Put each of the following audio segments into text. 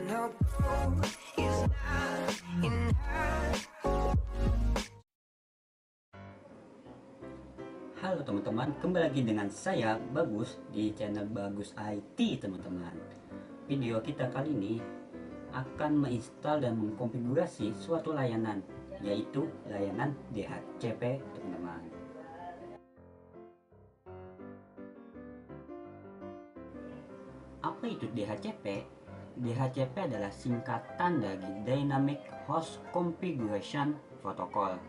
Halo teman-teman, kembali lagi dengan saya Bagus di channel Bagus IT teman-teman. Video kita kali ini akan menginstal dan mengkonfigurasi suatu layanan, yaitu layanan DHCP teman-teman. Apa itu DHCP? DHCP adalah singkatan dari Dynamic Host Configuration Protocol.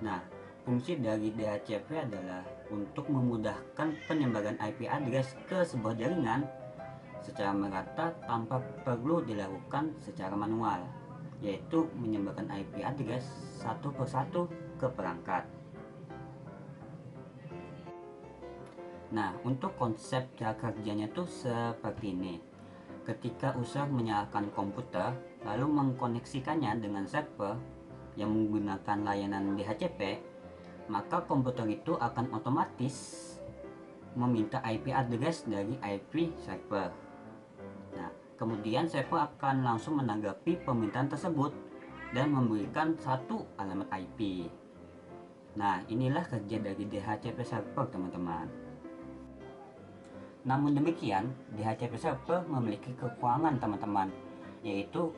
Nah, fungsi dari DHCP adalah untuk memudahkan penyambaran IP address ke sebuah jaringan secara merata tanpa perlu dilakukan secara manual, yaitu menyebarkan IP address satu persatu ke perangkat. Nah, untuk konsep cara kerjanya tuh seperti ini. Ketika user menyalakan komputer lalu mengkoneksikannya dengan server yang menggunakan layanan DHCP, maka komputer itu akan otomatis meminta IP address dari IP server. Nah, kemudian server akan langsung menanggapi permintaan tersebut dan memberikan satu alamat IP. Nah, inilah kerja dari DHCP server teman-teman. Namun demikian, DHCP server memiliki kekurangan teman-teman, yaitu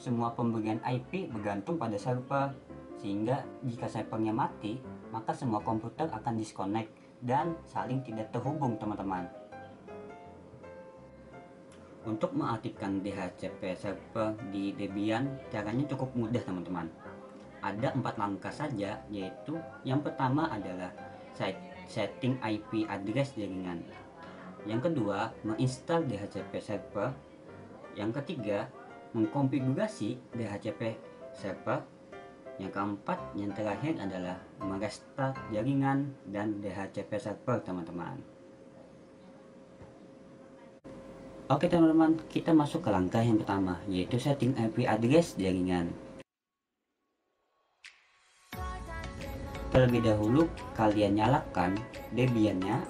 semua pemberian IP bergantung pada server, sehingga jika servernya mati, maka semua komputer akan disconnect dan saling tidak terhubung teman-teman. Untuk mengaktifkan DHCP server di Debian, caranya cukup mudah teman-teman. Ada 4 langkah saja, yaitu yang pertama adalah setting IP address jaringan. Yang kedua, menginstal DHCP server. Yang ketiga, mengkonfigurasi DHCP server. Yang keempat, yang terakhir adalah merestart jaringan dan DHCP server teman-teman. Oke teman-teman, kita masuk ke langkah yang pertama, yaitu setting IP address jaringan. Terlebih dahulu, kalian nyalakan Debian-nya.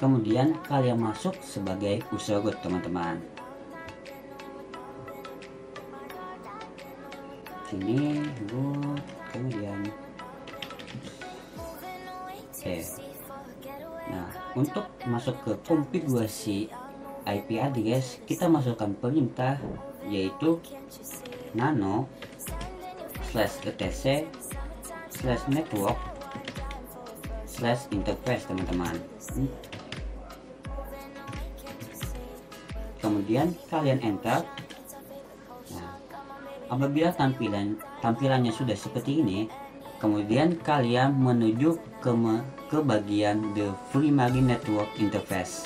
Kemudian kalian masuk sebagai user root teman-teman. Sini root, kemudian oke. Nah, untuk masuk ke konfigurasi IP address, kita masukkan perintah yaitu nano /etc/network/interface teman-teman. Kemudian kalian enter. Nah, apabila tampilannya sudah seperti ini, kemudian kalian menuju ke bagian the primary network interface.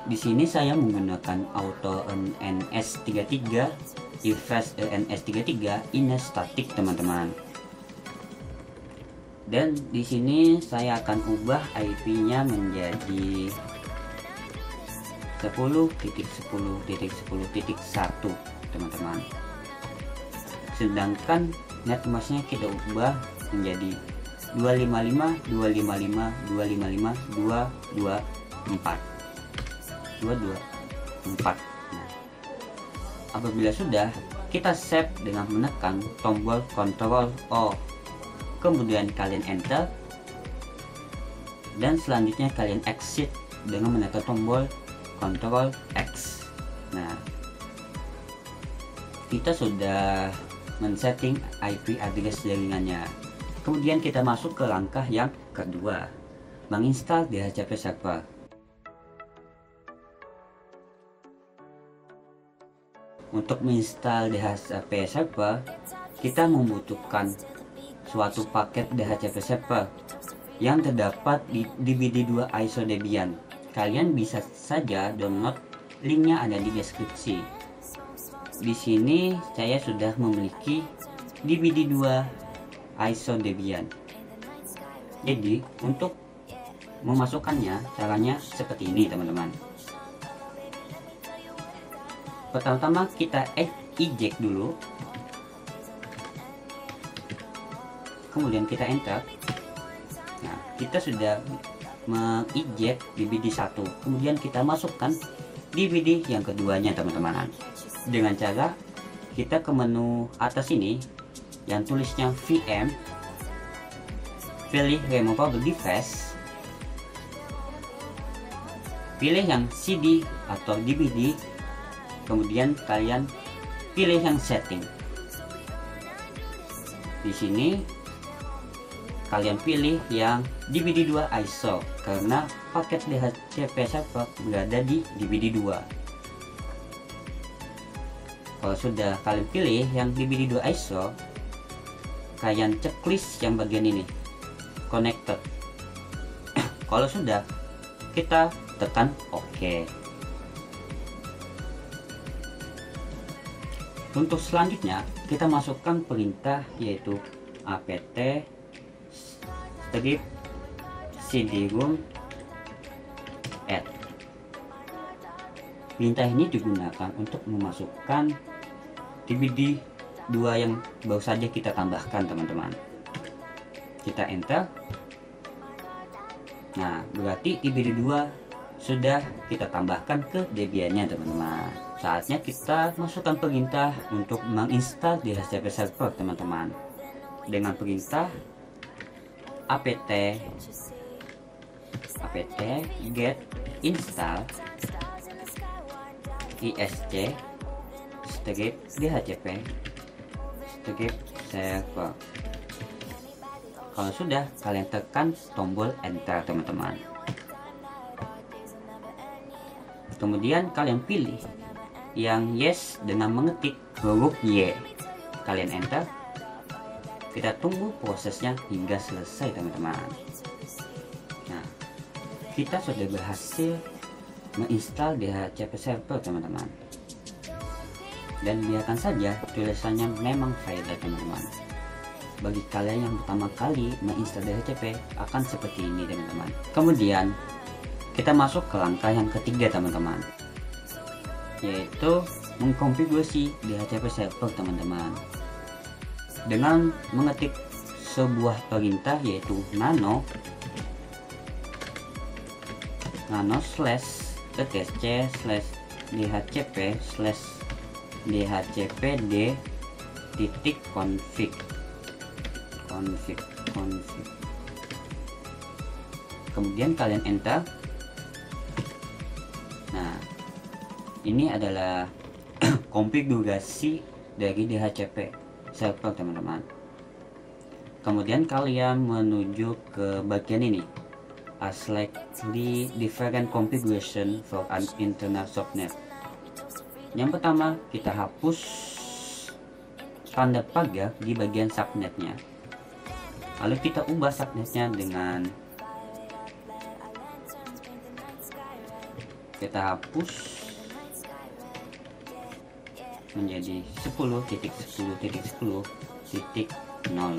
Di sini saya menggunakan auto ENS33, EFS ENS33, ini static teman-teman. Dan di sini saya akan ubah IP-nya menjadi 10.10.10.1 teman-teman. Sedangkan netmasknya kita ubah menjadi 255.255.224. Nah, apabila sudah, kita save dengan menekan tombol Ctrl O. Kemudian kalian enter. Dan selanjutnya kalian exit dengan menekan tombol Ctrl X. Nah, kita sudah men-setting IP address jaringannya. Kemudian kita masuk ke langkah yang kedua, menginstal DHCP server. Untuk menginstal DHCP server, kita membutuhkan suatu paket DHCP server yang terdapat di DVD2 ISO Debian. Kalian bisa saja download, linknya ada di deskripsi. Di sini saya sudah memiliki DVD2 ISO Debian. Jadi untuk memasukkannya caranya seperti ini teman-teman. Pertama-tama kita eject dulu, kemudian kita enter. Nah, kita sudah mengeject DVD 1, kemudian kita masukkan DVD yang keduanya teman-teman, dengan cara kita ke menu atas ini yang tulisnya VM, pilih removable device, pilih yang CD atau DVD, kemudian kalian pilih yang setting. Di sini kalian pilih yang DVD 2 ISO karena paket DHCP server berada di DVD 2. Kalau sudah kalian pilih yang DVD 2 ISO, kalian checklist yang bagian ini, connected. Kalau sudah, kita tekan OK. Untuk selanjutnya kita masukkan perintah yaitu apt strip cd-rom add. Perintah ini digunakan untuk memasukkan DVD 2 yang baru saja kita tambahkan teman-teman. Kita enter. Nah, berarti DVD 2 sudah kita tambahkan ke Debian-nya teman-teman. Saatnya kita masukkan perintah untuk menginstal DHCP server teman-teman, dengan perintah apt get install isc strip dhcp strip server. Kalau sudah, kalian tekan tombol enter teman-teman. Kemudian kalian pilih yang yes dengan mengetik huruf Y. Kalian enter. Kita tunggu prosesnya hingga selesai teman-teman. Nah, kita sudah berhasil menginstal DHCP server teman-teman. Dan biarkan saja tulisannya memang faedah teman-teman. Bagi kalian yang pertama kali menginstal DHCP akan seperti ini teman-teman. Kemudian kita masuk ke langkah yang ketiga teman-teman, yaitu mengkonfigurasi DHCP server teman-teman, dengan mengetik sebuah perintah yaitu nano slash etc slash dhcp slash dhcpd titik config. Kemudian kalian enter. Nah, ini adalah konfigurasi dari DHCP server teman-teman. Kemudian kalian menuju ke bagian ini, a slightly different configuration for an internal subnet. Yang pertama, kita hapus tanda pagar di bagian subnetnya, lalu kita ubah subnetnya dengan kita hapus menjadi 10.10.10.0.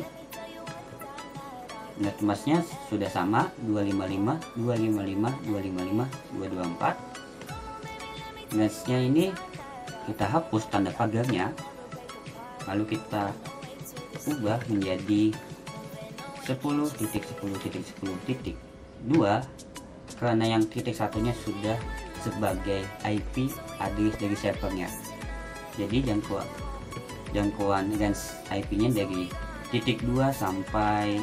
Net masnya sudah sama 255, 255, 255, 224. Netnya ini kita hapus tanda pagarnya, lalu kita ubah menjadi 10.10.10.2 karena yang titik satunya sudah sebagai IP address dari servernya. Jadi jangkauan range IP-nya dari titik 2 sampai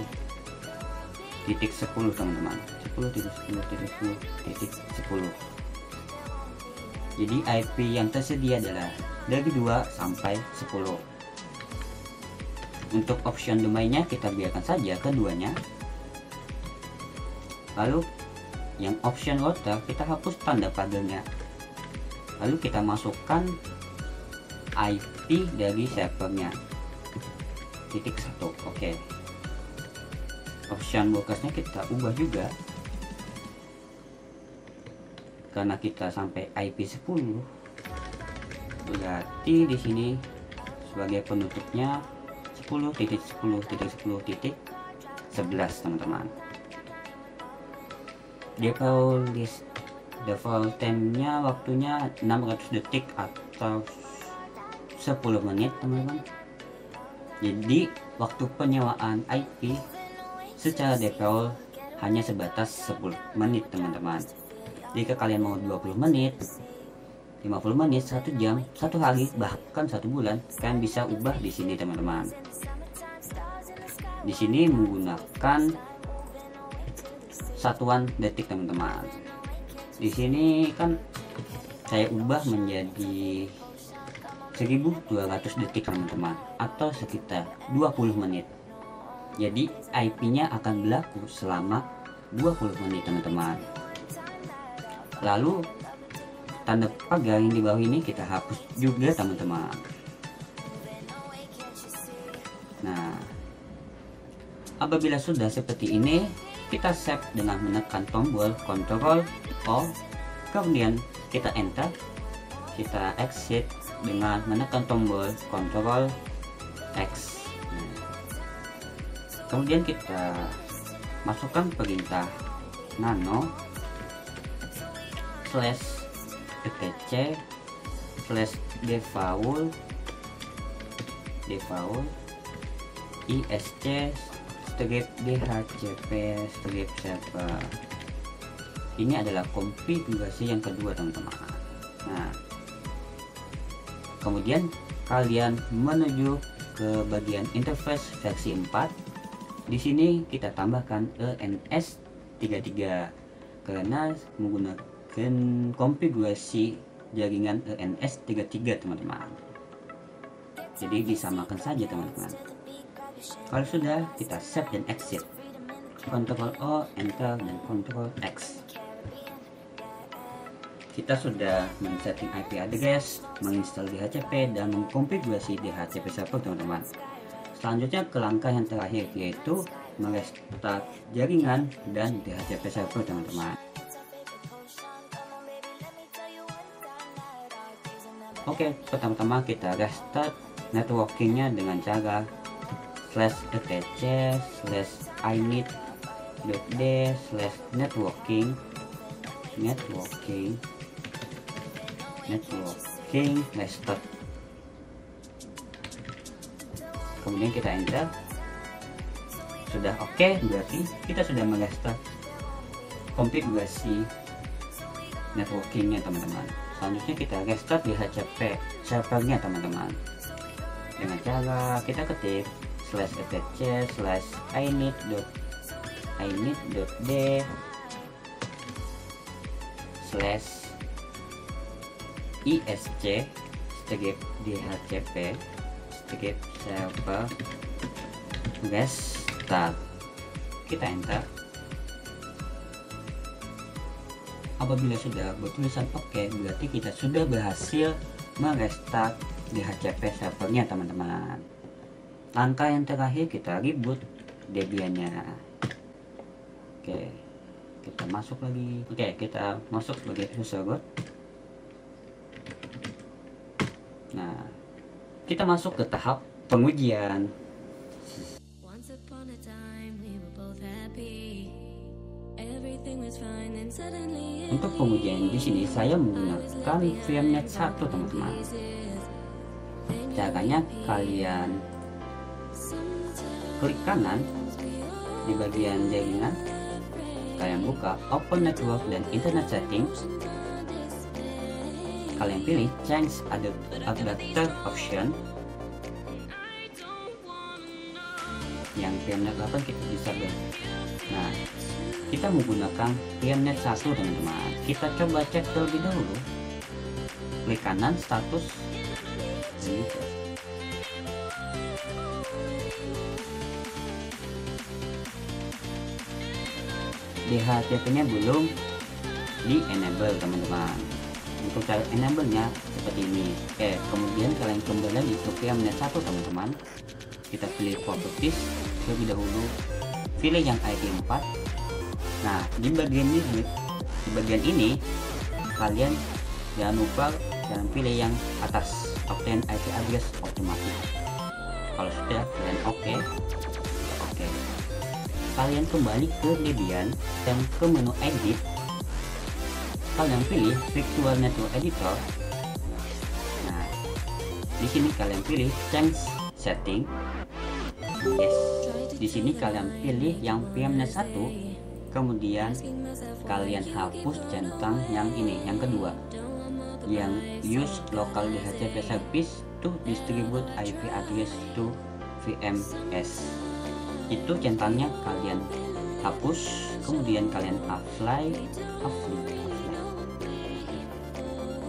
titik 10 teman-teman. 10.10.10.10. Jadi IP yang tersedia adalah dari 2 sampai 10. Untuk option domainnya kita biarkan saja keduanya. Lalu yang option router kita hapus tanda pagarnya. Lalu kita masukkan IP dari servernya titik 1. Oke. Option broadcastnya kita ubah juga karena kita sampai IP 10, berarti di sini sebagai penutupnya 10.10.10.11 teman-teman. Default time-nya waktunya 600 detik atau 10 menit teman-teman. Jadi waktu penyewaan IP secara default hanya sebatas 10 menit teman-teman. Jika kalian mau 20 menit, 50 menit, 1 jam, 1 hari, bahkan 1 bulan, kalian bisa ubah di sini teman-teman. Di sini menggunakan satuan detik teman-teman. Di sini kan saya ubah menjadi 1200 detik teman-teman, atau sekitar 20 menit. Jadi IP-nya akan berlaku selama 20 menit teman-teman. Lalu tanda pagar yang di bawah ini kita hapus juga teman-teman. Nah, apabila sudah seperti ini, kita save dengan menekan tombol Ctrl O, kemudian kita enter. Kita exit dengan menekan tombol Ctrl X. Kemudian kita masukkan perintah nano /etc /default isc /dhcp server. Ini adalah konfigurasi yang kedua teman-teman. Nah, kemudian kalian menuju ke bagian interface versi 4. Di sini kita tambahkan ENS33 karena menggunakan konfigurasi jaringan ENS33 teman-teman. Jadi disamakan saja teman-teman. Kalau sudah, kita save dan exit. Ctrl O, enter, dan Ctrl X. Kita sudah men-setting IP address, menginstal DHCP, dan mengkonfigurasi DHCP server teman-teman. Selanjutnya ke langkah yang terakhir, yaitu merestart jaringan dan DHCP server teman-teman. Oke, pertama-tama kita restart networkingnya dengan cara /etc /init.d/networking restart. Kemudian kita enter. Sudah oke, berarti kita sudah merestart konfigurasi networkingnya teman-teman. Selanjutnya kita restart DHCP servernya teman-teman, dengan cara kita ketik /etc /init.d/isc server restart. Kita enter. Apabila sudah bertulisan oke, berarti kita sudah berhasil merestart DHCP servernya teman-teman. Langkah yang terakhir, kita reboot Debian-nya. Oke, kita masuk lagi. Oke, kita masuk sebagai user root. Nah, kita masuk ke tahap pengujian. Untuk pengujian di sini saya menggunakan VMnet 1 teman-teman. Caranya kalian klik kanan di bagian jaringan, kalian buka Open Network dan Internet Settings. Kalian pilih Change Adapter Option. Yang VMnet 8 kita bisa Nah, kita menggunakan VMnet 1 teman-teman. Kita coba cek terlebih dahulu. Klik kanan status. DHCP-nya belum di enable teman-teman. Untuk cara enable-nya seperti ini. Oke, kemudian kalian kembali lagi ke VMnet 1 teman-teman. Kita pilih properties terlebih dahulu, pilih yang IP 4. Nah, di bagian ini kalian jangan lupa pilih yang atas, obtain IP address otomatis. Kalau sudah kalian oke. Kalian kembali ke Debian dan ke menu edit. Kalian pilih virtual network editor. Nah, di sini kalian pilih change setting. Yes. Di sini kalian pilih yang VMnet 1 Kemudian kalian hapus centang yang ini, yang kedua, yang use local DHCP service to distribute IP address to VMS. Itu centangnya kalian hapus, kemudian kalian apply,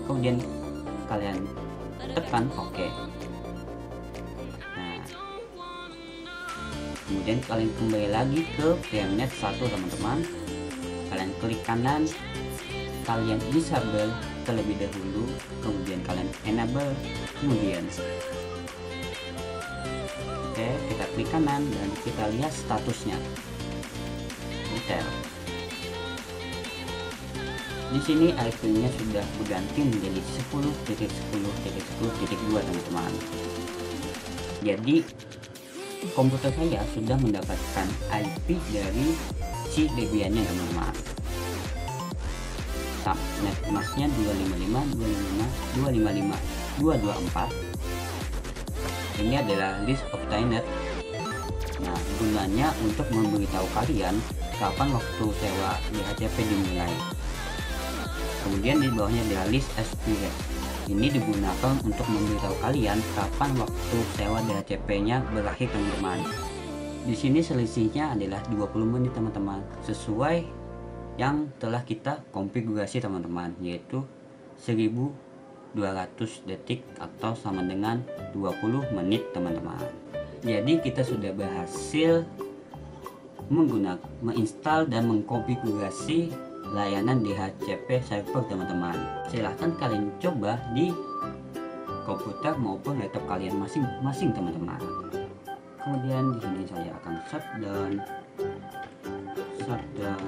kemudian kalian tekan OK. Nah, kemudian kalian kembali lagi ke VMnet 1 teman-teman. Kalian klik kanan, kalian disable terlebih dahulu, kemudian kalian enable, kemudian oke, kita klik kanan dan kita lihat statusnya detail. Di sini IP-nya sudah berganti menjadi 10.10.10.2 teman-teman. Jadi komputer saya sudah mendapatkan IP dari si Debian-nya teman-teman. Subnet masknya 255.255.254. Ini adalah list of Tynet. Nah, gunanya untuk memberitahu kalian kapan waktu sewa DHCP dimulai. Kemudian di bawahnya adalah list SPH. Ini digunakan untuk memberitahu kalian kapan waktu sewa DHCP-nya berakhir teman-teman. Di sini selisihnya adalah 20 menit teman-teman, sesuai yang telah kita konfigurasi teman-teman, yaitu 1200 detik atau sama dengan 20 menit teman-teman. Jadi kita sudah berhasil menginstal dan mengkonfigurasi layanan DHCP server teman-teman. Silahkan kalian coba di komputer maupun laptop kalian masing-masing teman-teman. Kemudian di sini saya akan shutdown. Nah,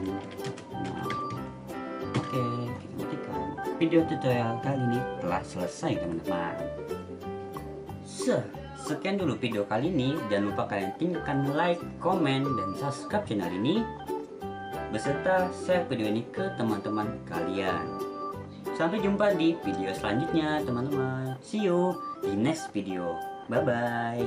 oke, kita matikan. Video tutorial kali ini telah selesai teman-teman. Sekian dulu video kali ini. Jangan lupa kalian tinggalkan like, komen, dan subscribe channel ini, beserta share video ini ke teman-teman kalian. Sampai jumpa di video selanjutnya teman-teman. See you di next video. Bye bye.